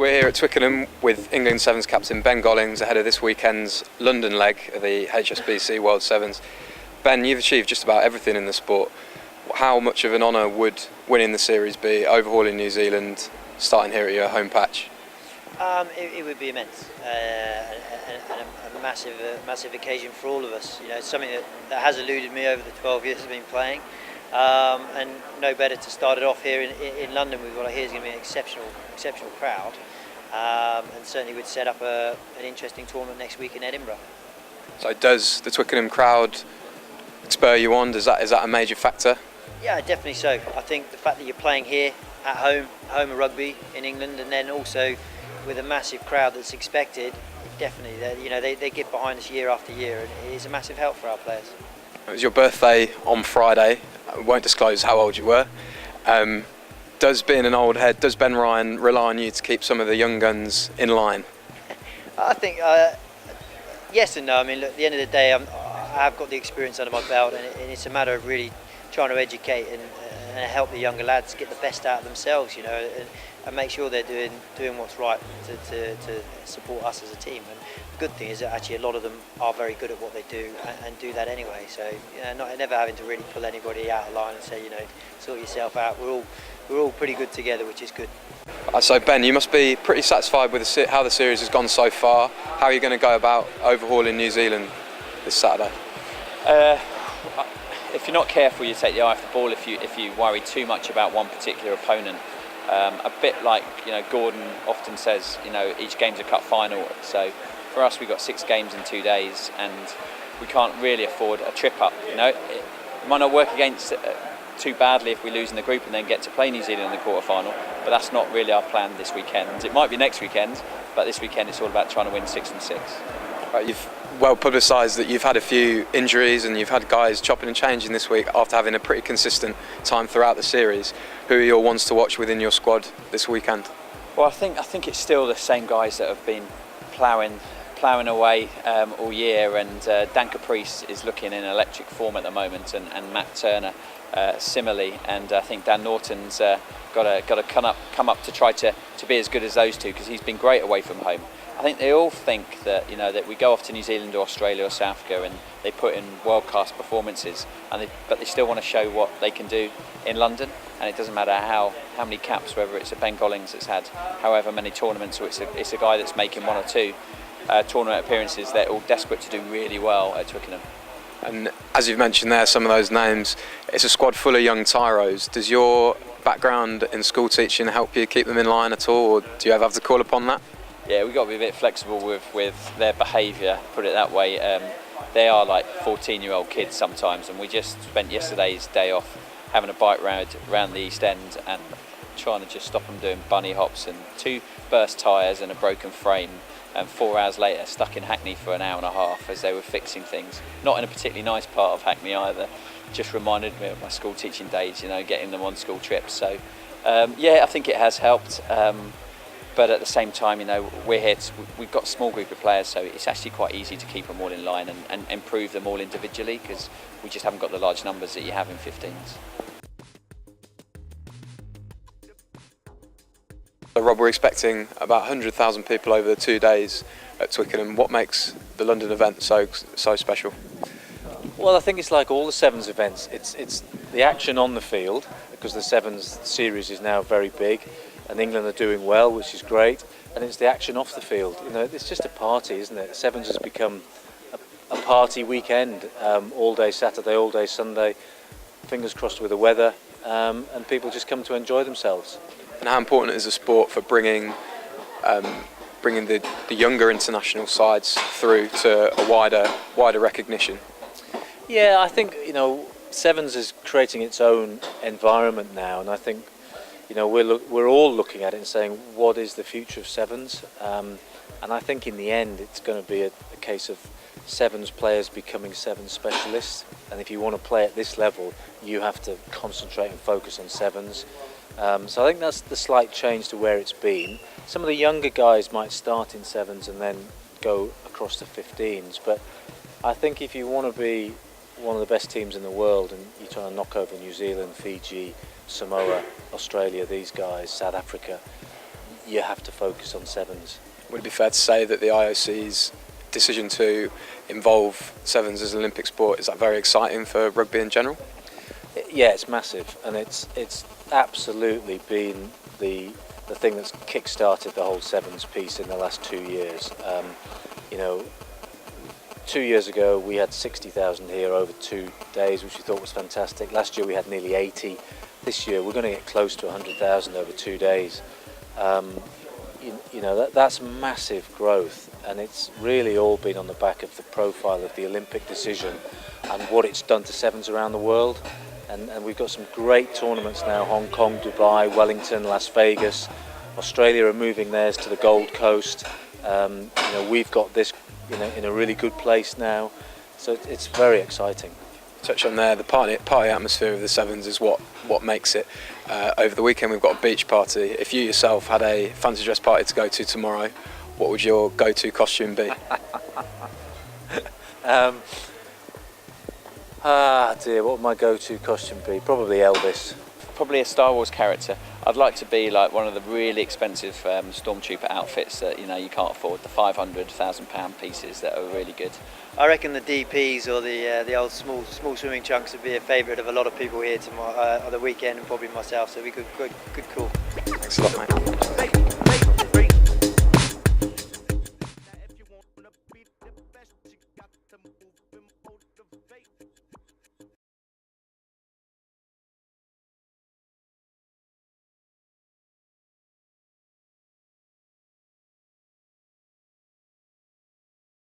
We're here at Twickenham with England Sevens captain Ben Gollings ahead of this weekend's London leg of the HSBC World Sevens. Ben, you've achieved just about everything in the sport. How much of an honour would winning the series be, overhauling New Zealand, starting here at your home patch? It would be immense, and a massive occasion for all of us. You know, it's something that has eluded me over the 12 years I've been playing, and no better to start it off here in London. We've got here is going to be an exceptional crowd, and certainly would set up an interesting tournament next week in Edinburgh. So does the Twickenham crowd spur you on? Is that a major factor? Yeah, definitely so. I think the fact that you're playing here at home of rugby in England, and then also with a massive crowd that's expected, definitely, they get behind us year after year, and it is a massive help for our players. It was your birthday on Friday. I won't disclose how old you were. Does being an old head, does Ben Ryan rely on you to keep some of the young guns in line? I think yes and no. I mean, look, at the end of the day, I have got the experience under my belt, and it's a matter of really trying to educate and help the younger lads get the best out of themselves, you know, and make sure they're doing what's right to support us as a team. And the good thing is that actually a lot of them are very good at what they do and do that anyway. So, you know, never having to really pull anybody out of line and say, you know, sort yourself out. We're all pretty good together, which is good. So Ben, you must be pretty satisfied with how the series has gone so far. How are you going to go about overhauling New Zealand this Saturday? If you're not careful, you take the eye off the ball if you worry too much about one particular opponent. A bit like, you know, Gordon often says, you know, each game's a cup final. So for us, we've got 6 games in 2 days, and we can't really afford a trip up. You know, it might not work against too badly if we lose in the group and then get to play New Zealand in the quarter final, but that's not really our plan this weekend. It might be next weekend, but this weekend it's all about trying to win 6 and 6. Right, you've well publicised that you've had a few injuries and you've had guys chopping and changing this week after having a pretty consistent time throughout the series. Who are your ones to watch within your squad this weekend? Well, I think it's still the same guys that have been ploughing away all year, and Dan Caprice is looking in electric form at the moment, and Matt Turner similarly, and I think Dan Norton's got to come up to try to be as good as those two, because he's been great away from home. I think they all think that, you know, that we go off to New Zealand or Australia or South Africa and they put in world-class performances, but they still want to show what they can do in London. And it doesn't matter how many caps, whether it's a Ben Gollings that's had however many tournaments, or it's a guy that's making 1 or 2 tournament appearances. They're all desperate to do really well at Twickenham. And as you've mentioned there, some of those names, it's a squad full of young tyros. Does your background in school teaching help you keep them in line at all, or do you ever have to call upon that? Yeah, we've got to be a bit flexible with their behaviour, put it that way. They are like 14-year-old kids sometimes, and we just spent yesterday's day off having a bike ride around the East End and trying to just stop them doing bunny hops, and 2 burst tyres and a broken frame, and 4 hours later stuck in Hackney for an hour and a half as they were fixing things. Not in a particularly nice part of Hackney either. Just reminded me of my school teaching days, you know, getting them on school trips. So yeah, I think it has helped. But at the same time, you know, we've got a small group of players, so it's actually quite easy to keep them all in line and improve them all individually, because we just haven't got the large numbers that you have in 15s. So Rob, we're expecting about 100,000 people over the 2 days at Twickenham. What makes the London event so special? Well, I think it's like all the Sevens events. It's the action on the field, because the Sevens series is now very big, and England are doing well, which is great. And it's the action off the field. You know, it's just a party, isn't it? Sevens has become a party weekend, all day Saturday, all day Sunday. Fingers crossed with the weather, and people just come to enjoy themselves. And how important is the sport for bringing the younger international sides through to a wider recognition? Yeah, I think, you know, Sevens is creating its own environment now, and I think, you know, we're all looking at it and saying, what is the future of Sevens? And I think in the end it's going to be a case of Sevens players becoming Sevens specialists, and if you want to play at this level you have to concentrate and focus on Sevens. So I think that's the slight change to where it's been. Some of the younger guys might start in Sevens and then go across to 15s, but I think if you want to be one of the best teams in the world and you're trying to knock over New Zealand, Fiji, Samoa, Australia, these guys, South Africa, you have to focus on sevens. Would it be fair to say that the IOC's decision to involve sevens as an Olympic sport, is that very exciting for rugby in general? Yeah, it's massive, and it's absolutely been the thing that's kick-started the whole sevens piece in the last 2 years. 2 years ago we had 60,000 here over 2 days, which we thought was fantastic. Last year we had nearly 80. This year we're going to get close to 100,000 over 2 days. That's massive growth, and it's really all been on the back of the profile of the Olympic decision and what it's done to sevens around the world. And we've got some great tournaments now: Hong Kong, Dubai, Wellington, Las Vegas. Australia are moving theirs to the Gold Coast. We've got this in a really good place now, so it's very exciting. Touch on there, the party atmosphere of the sevens is what makes it. Over the weekend we've got a beach party. If you yourself had a fancy dress party to go to tomorrow, what would your go-to costume be? What would my go-to costume be? Probably Elvis. Probably a Star Wars character. I'd like to be like one of the really expensive stormtrooper outfits that you can't afford, the £500,000 pieces that are really good. I reckon the DPs or the old small swimming trunks would be a favourite of a lot of people here on the weekend, and probably myself. So we could call. Thanks a lot, mate.